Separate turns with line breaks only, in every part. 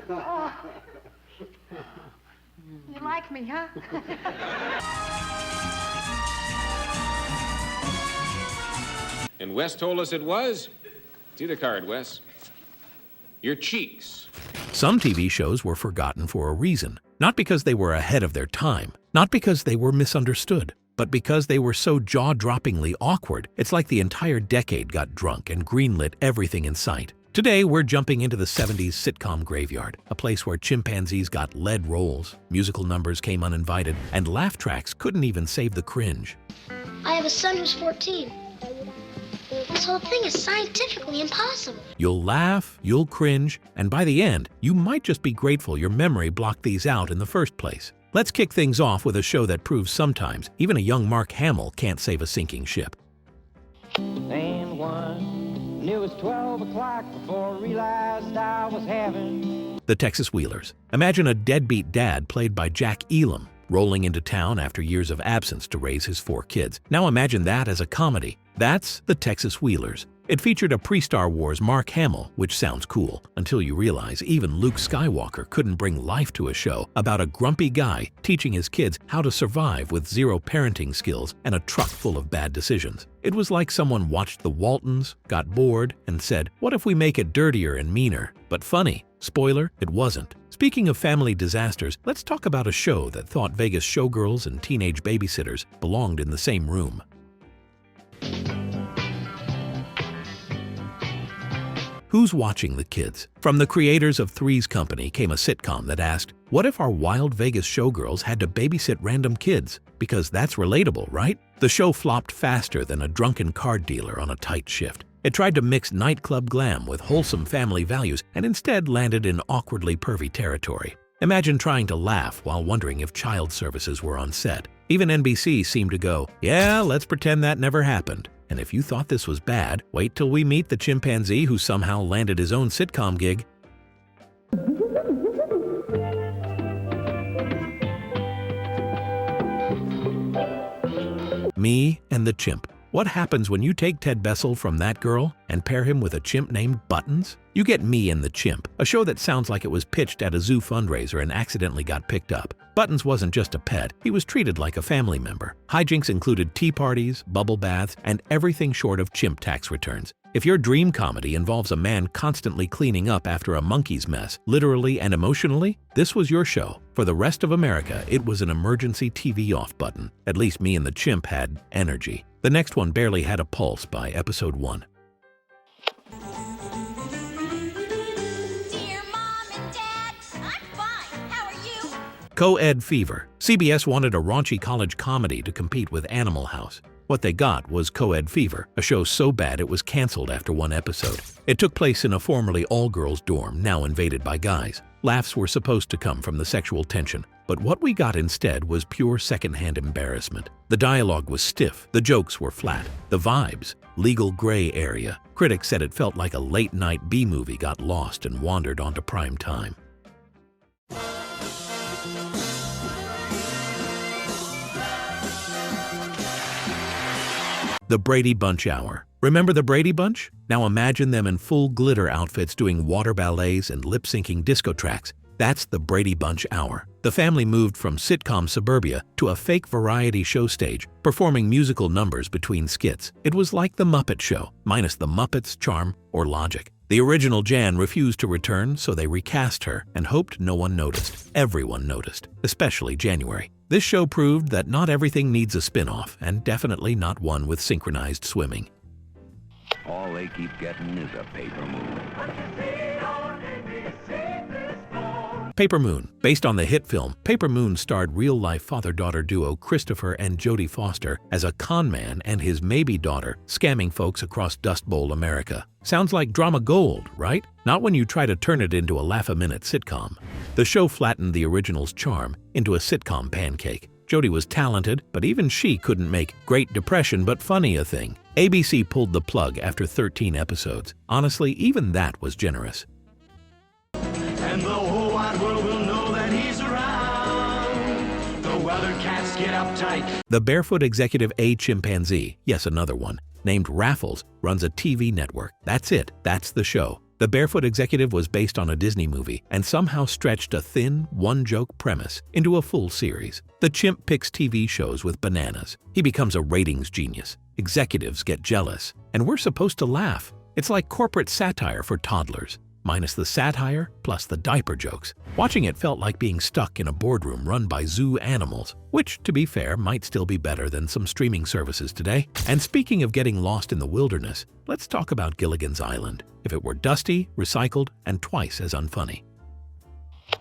Oh. You like me, huh?
And Wes told us it was. See the card, Wes. Your cheeks.
Some TV shows were forgotten for a reason, not because they were ahead of their time, not because they were misunderstood, but because they were so jaw-droppingly awkward, it's like the entire decade got drunk and greenlit everything in sight. Today, we're jumping into the 70s sitcom graveyard, a place where chimpanzees got lead roles, musical numbers came uninvited, and laugh tracks couldn't even save the cringe.
I have a son who's 14. This whole thing is scientifically impossible.
You'll laugh, you'll cringe, and by the end, you might just be grateful your memory blocked these out in the first place. Let's kick things off with a show that proves sometimes even a young Mark Hamill can't save a sinking ship.
And one, and it was 12 o'clock before I realized I was having.
The Texas Wheelers. Imagine a deadbeat dad played by Jack Elam, rolling into town after years of absence to raise his 4 kids. Now imagine that as a comedy. That's the Texas Wheelers. It featured a pre-Star Wars Mark Hamill, which sounds cool, until you realize even Luke Skywalker couldn't bring life to a show about a grumpy guy teaching his kids how to survive with zero parenting skills and a truck full of bad decisions. It was like someone watched the Waltons, got bored, and said, what if we make it dirtier and meaner, but funny? Spoiler, it wasn't. Speaking of family disasters, let's talk about a show that thought Vegas showgirls and teenage babysitters belonged in the same room. Who's Watching the Kids? From the creators of Three's Company came a sitcom that asked, what if our wild Vegas showgirls had to babysit random kids? Because that's relatable, right? The show flopped faster than a drunken card dealer on a tight shift. It tried to mix nightclub glam with wholesome family values and instead landed in awkwardly pervy territory. Imagine trying to laugh while wondering if child services were on set. Even NBC seemed to go, yeah, let's pretend that never happened. And if you thought this was bad, wait till we meet the chimpanzee who somehow landed his own sitcom gig. Me and the Chimp. What happens when you take Ted Bessel from That Girl and pair him with a chimp named Buttons? You get Me and the Chimp, a show that sounds like it was pitched at a zoo fundraiser and accidentally got picked up. Buttons wasn't just a pet, he was treated like a family member. Hijinks included tea parties, bubble baths, and everything short of chimp tax returns. If your dream comedy involves a man constantly cleaning up after a monkey's mess, literally and emotionally, this was your show. For the rest of America, it was an emergency TV off button. At least Me and the Chimp had energy. The next one barely had a pulse by episode 1.
Dear Mom and Dad, I'm fine. How are you?
Coed Fever. CBS wanted a raunchy college comedy to compete with Animal House. What they got was Coed Fever, a show so bad it was canceled after 1 episode. It took place in a formerly all-girls dorm, now invaded by guys. Laughs were supposed to come from the sexual tension, but what we got instead was pure secondhand embarrassment. The dialogue was stiff, the jokes were flat, the vibes, legal gray area. Critics said it felt like a late-night B-movie got lost and wandered onto prime time. The Brady Bunch Hour. Remember the Brady Bunch? Now imagine them in full glitter outfits doing water ballets and lip-syncing disco tracks. That's the Brady Bunch Hour. The family moved from sitcom suburbia to a fake variety show stage, performing musical numbers between skits. It was like The Muppet Show, minus the Muppets' charm or logic. The original Jan refused to return, so they recast her and hoped no one noticed. Everyone noticed, especially January. This show proved that not everything needs a spin-off, and definitely not one with synchronized swimming.
All they keep getting is a paper moon.
Paper Moon. Based on the hit film, Paper Moon starred real-life father-daughter duo Christopher and Jodie Foster as a con man and his maybe daughter scamming folks across Dust Bowl America. Sounds like drama gold, right? Not when you try to turn it into a laugh-a-minute sitcom. The show flattened the original's charm into a sitcom pancake. Jodie was talented, but even she couldn't make Great Depression but funny a thing. ABC pulled the plug after 13 episodes. Honestly, even that was generous.
And the whole wide world will know that he's around. The other cats get uptight.
The Barefoot Executive, a chimpanzee, yes, another one, named Raffles, runs a TV network. That's it. That's the show. The Barefoot Executive was based on a Disney movie and somehow stretched a thin, one-joke premise into a full series. The Chimp picks TV shows with bananas. He becomes a ratings genius. Executives get jealous. And we're supposed to laugh. It's like corporate satire for toddlers, minus the satire plus the diaper jokes. Watching it felt like being stuck in a boardroom run by zoo animals, which, to be fair, might still be better than some streaming services today. And speaking of getting lost in the wilderness, let's talk about Gilligan's Island. If it were dusty, recycled, and twice as unfunny.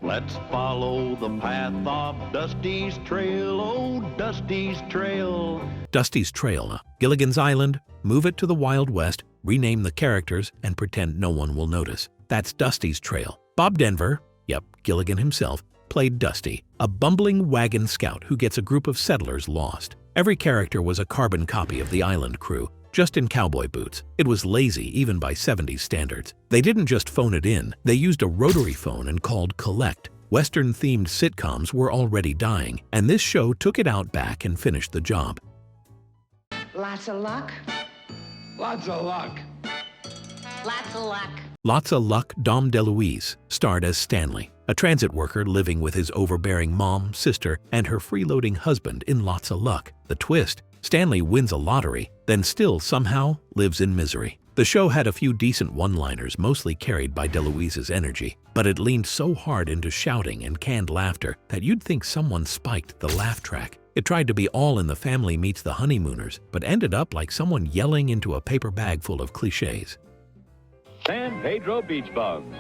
Let's follow the path of Dusty's trail, oh, Dusty's trail.
Dusty's Trail, Gilligan's Island, move it to the Wild West, rename the characters, and pretend no one will notice. That's Dusty's Trail. Bob Denver, yep, Gilligan himself, played Dusty, a bumbling wagon scout who gets a group of settlers lost. Every character was a carbon copy of the island crew, just in cowboy boots. It was lazy even by 70s standards. They didn't just phone it in, they used a rotary phone and called collect. Western-themed sitcoms were already dying, and this show took it out back and finished the job.
Lots of luck.
Lots of luck.
Lots of luck.
Lots of Luck Dom DeLuise starred as Stanley, a transit worker living with his overbearing mom, sister, and her freeloading husband in Lots of Luck. The twist: Stanley wins a lottery, then still somehow lives in misery. The show had a few decent one-liners mostly carried by DeLuise's energy, but it leaned so hard into shouting and canned laughter that you'd think someone spiked the laugh track. It tried to be All in the Family meets the Honeymooners, but ended up like someone yelling into a paper bag full of cliches.
San Pedro Beach Bugs.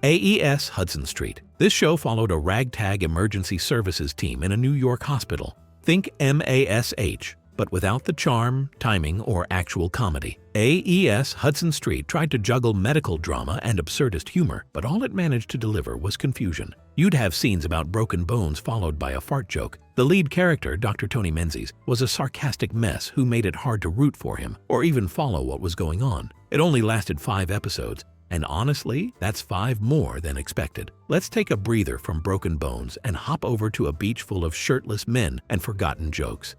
AES Hudson Street. This show followed a ragtag emergency services team in a New York hospital. Think MASH, but without the charm, timing, or actual comedy. AES Hudson Street tried to juggle medical drama and absurdist humor, but all it managed to deliver was confusion. You'd have scenes about broken bones followed by a fart joke. The lead character, Dr. Tony Menzies, was a sarcastic mess who made it hard to root for him or even follow what was going on. It only lasted 5 episodes, and honestly, that's 5 more than expected. Let's take a breather from broken bones and hop over to a beach full of shirtless men and forgotten jokes.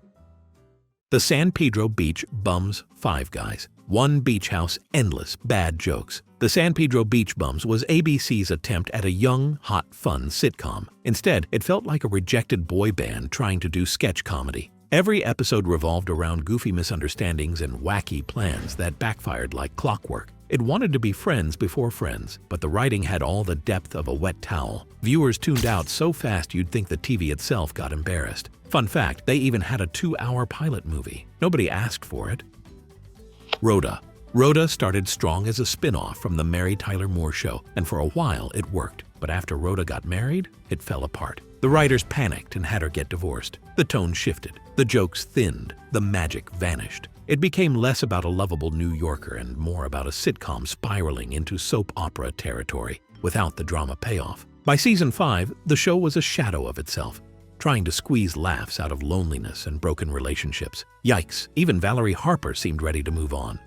The San Pedro Beach Bums 5 Guys. One beach house, endless bad jokes. The San Pedro Beach Bums was ABC's attempt at a young, hot, fun sitcom. Instead, it felt like a rejected boy band trying to do sketch comedy. Every episode revolved around goofy misunderstandings and wacky plans that backfired like clockwork. It wanted to be Friends before Friends, but the writing had all the depth of a wet towel. Viewers tuned out so fast you'd think the TV itself got embarrassed. Fun fact, they even had a 2-hour pilot movie. Nobody asked for it. Rhoda. Rhoda started strong as a spin-off from the Mary Tyler Moore Show, and for a while it worked. But after Rhoda got married, it fell apart. The writers panicked and had her get divorced. The tone shifted. The jokes thinned. The magic vanished. It became less about a lovable New Yorker and more about a sitcom spiraling into soap opera territory, without the drama payoff. By season 5, the show was a shadow of itself, trying to squeeze laughs out of loneliness and broken relationships. Yikes, even Valerie Harper seemed ready to move on.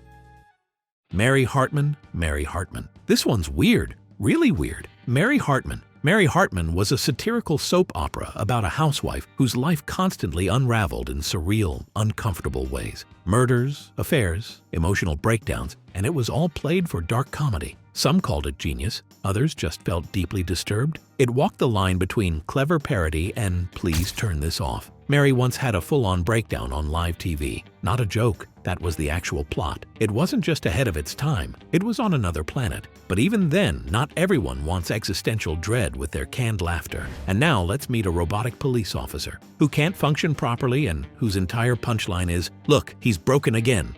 Mary Hartman, Mary Hartman. This one's weird, really weird. Mary Hartman. Mary Hartman was a satirical soap opera about a housewife whose life constantly unraveled in surreal, uncomfortable ways. Murders, affairs, emotional breakdowns, and it was all played for dark comedy. Some called it genius, others just felt deeply disturbed. It walked the line between clever parody and please turn this off. Mary once had a full-on breakdown on live TV. Not a joke, that was the actual plot. It wasn't just ahead of its time, it was on another planet. But even then, not everyone wants existential dread with their canned laughter. And now let's meet a robotic police officer who can't function properly and whose entire punchline is, "Look, he's broken again."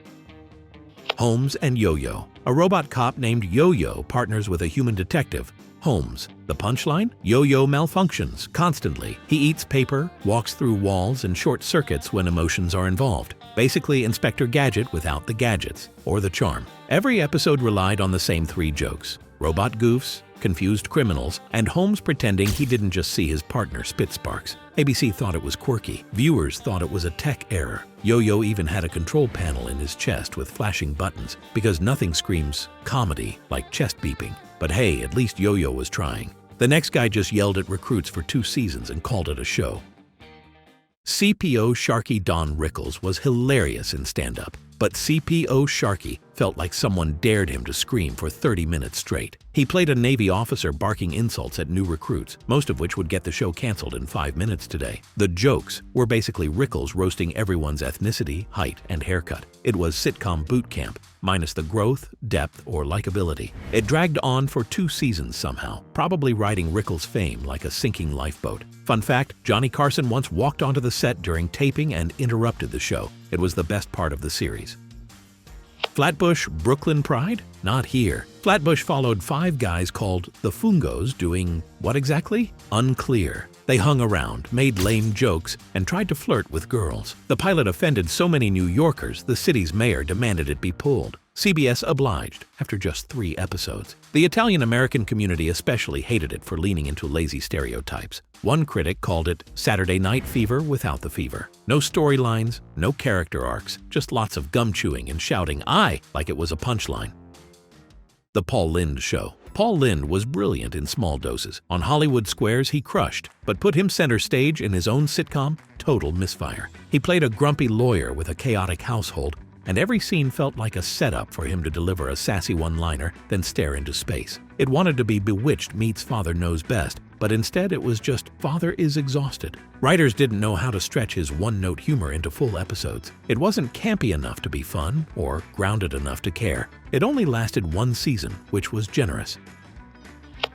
Holmes and YoYo. A robot cop named YoYo partners with a human detective, Holmes. The punchline? YoYo malfunctions constantly. He eats paper, walks through walls, and short circuits when emotions are involved. Basically Inspector Gadget without the gadgets, or the charm. Every episode relied on the same 3 jokes: robot goofs, confused criminals, and Holmes pretending he didn't just see his partner spit sparks. ABC thought it was quirky. Viewers thought it was a tech error. YoYo even had a control panel in his chest with flashing buttons, because nothing screams comedy like chest beeping. But hey, at least YoYo was trying. The next guy just yelled at recruits for 2 seasons and called it a show. CPO Sharky Don Rickles was hilarious in stand-up, but CPO Sharky felt like someone dared him to scream for 30 minutes straight. He played a Navy officer barking insults at new recruits, most of which would get the show canceled in 5 minutes today. The jokes were basically Rickles roasting everyone's ethnicity, height, and haircut. It was sitcom boot camp, minus the growth, depth, or likability. It dragged on for 2 seasons somehow, probably riding Rickles' fame like a sinking lifeboat. Fun fact, Johnny Carson once walked onto the set during taping and interrupted the show. It was the best part of the series. Flatbush Brooklyn Pride? Not here. Flatbush followed 5 guys called the Fungos doing what exactly? Unclear. They hung around, made lame jokes, and tried to flirt with girls. The pilot offended so many New Yorkers, the city's mayor demanded it be pulled. CBS obliged after just 3 episodes. The Italian-American community especially hated it for leaning into lazy stereotypes. One critic called it Saturday Night Fever without the fever. No storylines, no character arcs, just lots of gum chewing and shouting "aye" like it was a punchline. The Paul Lynde Show. Paul Lynde was brilliant in small doses. On Hollywood Squares, he crushed, but put him center stage in his own sitcom, total misfire. He played a grumpy lawyer with a chaotic household, and every scene felt like a setup for him to deliver a sassy one-liner, then stare into space. It wanted to be Bewitched meets Father Knows Best, but instead it was just Father is exhausted. Writers didn't know how to stretch his one-note humor into full episodes. It wasn't campy enough to be fun, or grounded enough to care. It only lasted 1 season, which was generous.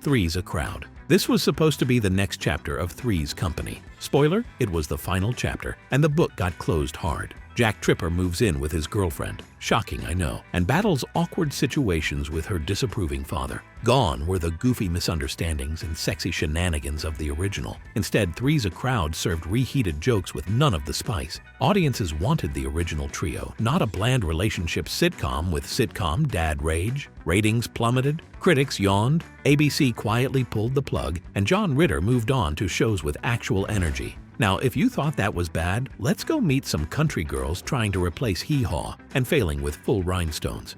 Three's a Crowd. This was supposed to be the next chapter of Three's Company. Spoiler, it was the final chapter, and the book got closed hard. Jack Tripper moves in with his girlfriend, shocking I know, and battles awkward situations with her disapproving father. Gone were the goofy misunderstandings and sexy shenanigans of the original. Instead, Three's a Crowd served reheated jokes with none of the spice. Audiences wanted the original trio, not a bland relationship sitcom with sitcom dad rage. Ratings plummeted, critics yawned, ABC quietly pulled the plug, and John Ritter moved on to shows with actual energy. Now, if you thought that was bad, let's go meet some country girls trying to replace Heihaw and failing with full rhinestones.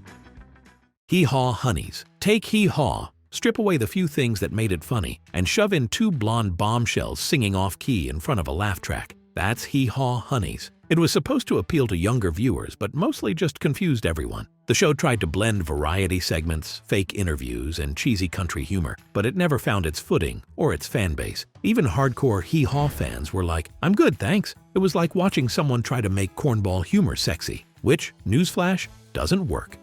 Heihaw Honeys. Take Heihaw, strip away the few things that made it funny, and shove in 2 blonde bombshells singing off-key in front of a laugh track. That's Heihaw Honeys. It was supposed to appeal to younger viewers, but mostly just confused everyone. The show tried to blend variety segments, fake interviews, and cheesy country humor, but it never found its footing or its fan base. Even hardcore Heihaw fans were like, "I'm good, thanks." It was like watching someone try to make cornball humor sexy, which, newsflash, doesn't work.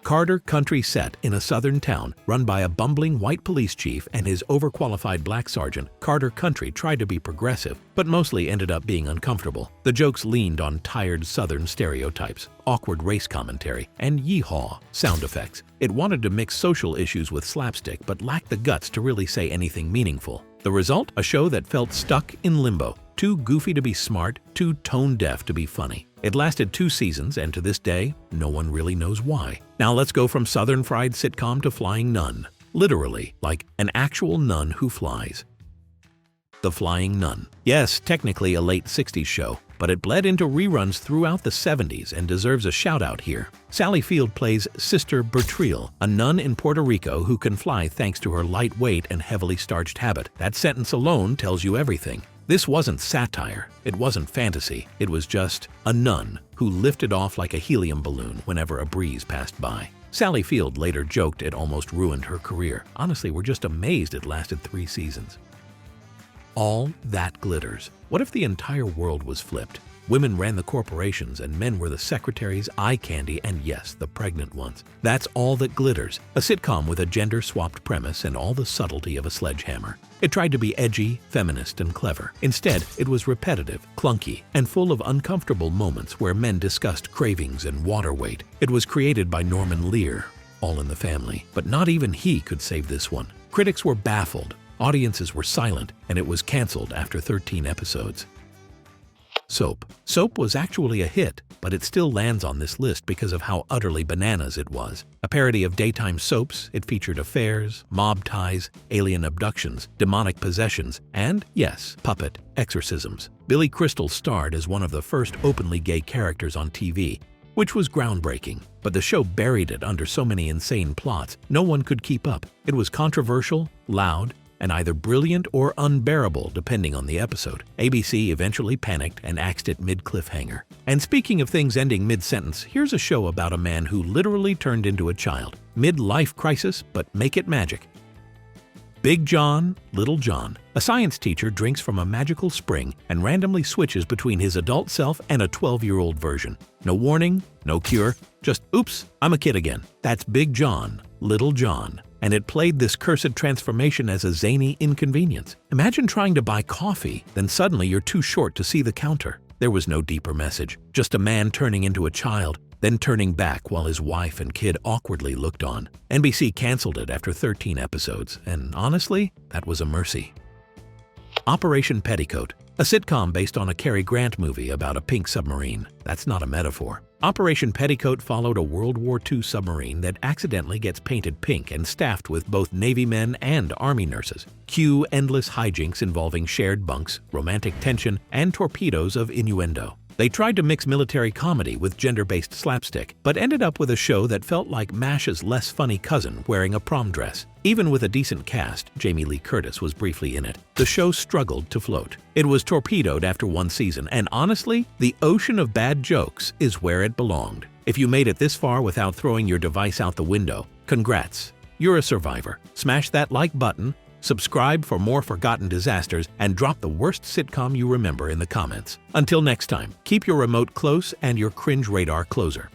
Carter Country set in a southern town run by a bumbling white police chief and his overqualified black sergeant. Carter Country tried to be progressive, but mostly ended up being uncomfortable. The jokes leaned on tired southern stereotypes, awkward race commentary, and yeehaw sound effects. It wanted to mix social issues with slapstick, but lacked the guts to really say anything meaningful. The result? A show that felt stuck in limbo. Too goofy to be smart, too tone-deaf to be funny. It lasted 2 seasons, and to this day, no one really knows why. Now let's go from Southern fried sitcom to Flying Nun. Literally, like an actual nun who flies. The Flying Nun. Yes, technically a late 60s show, but it bled into reruns throughout the 70s and deserves a shout-out here. Sally Field plays Sister Bertrille, a nun in Puerto Rico who can fly thanks to her light weight and heavily starched habit. That sentence alone tells you everything. This wasn't satire, it wasn't fantasy, it was just a nun who lifted off like a helium balloon whenever a breeze passed by. Sally Field later joked it almost ruined her career. Honestly, we're just amazed it lasted 3 seasons. All That Glitters. What if the entire world was flipped? Women ran the corporations and men were the secretaries, eye candy, and yes, the pregnant ones. That's All That Glitters, a sitcom with a gender-swapped premise and all the subtlety of a sledgehammer. It tried to be edgy, feminist, and clever. Instead, it was repetitive, clunky, and full of uncomfortable moments where men discussed cravings and water weight. It was created by Norman Lear, All in the Family, but not even he could save this one. Critics were baffled, audiences were silent, and it was canceled after 13 episodes. Soap. Soap was actually a hit, but it still lands on this list because of how utterly bananas it was. A parody of daytime soaps, it featured affairs, mob ties, alien abductions, demonic possessions, and, yes, puppet exorcisms. Billy Crystal starred as one of the first openly gay characters on TV, which was groundbreaking. But the show buried it under so many insane plots, no one could keep up. It was controversial, loud, and either brilliant or unbearable depending on the episode. ABC eventually panicked and axed it mid-cliffhanger. And speaking of things ending mid-sentence, here's a show about a man who literally turned into a child. Mid-life crisis, but make it magic. Big John, Little John. A science teacher drinks from a magical spring and randomly switches between his adult self and a 12-year-old version. No warning, no cure, just oops, I'm a kid again. That's Big John, Little John. And it played this cursed transformation as a zany inconvenience. Imagine trying to buy coffee, then suddenly you're too short to see the counter. There was no deeper message, just a man turning into a child, then turning back while his wife and kid awkwardly looked on. NBC canceled it after 13 episodes, and honestly, that was a mercy. Operation Petticoat, a sitcom based on a Cary Grant movie about a pink submarine. That's not a metaphor. Operation Petticoat followed a World War II submarine that accidentally gets painted pink and staffed with both Navy men and Army nurses. Cue endless hijinks involving shared bunks, romantic tension, and torpedoes of innuendo. They tried to mix military comedy with gender-based slapstick, but ended up with a show that felt like MASH's less funny cousin wearing a prom dress. Even with a decent cast, Jamie Lee Curtis was briefly in it, the show struggled to float. It was torpedoed after one season, and honestly, the ocean of bad jokes is where it belonged. If you made it this far without throwing your device out the window, congrats. You're a survivor. Smash that like button, subscribe for more forgotten disasters, and drop the worst sitcom you remember in the comments. Until next time, keep your remote close and your cringe radar closer.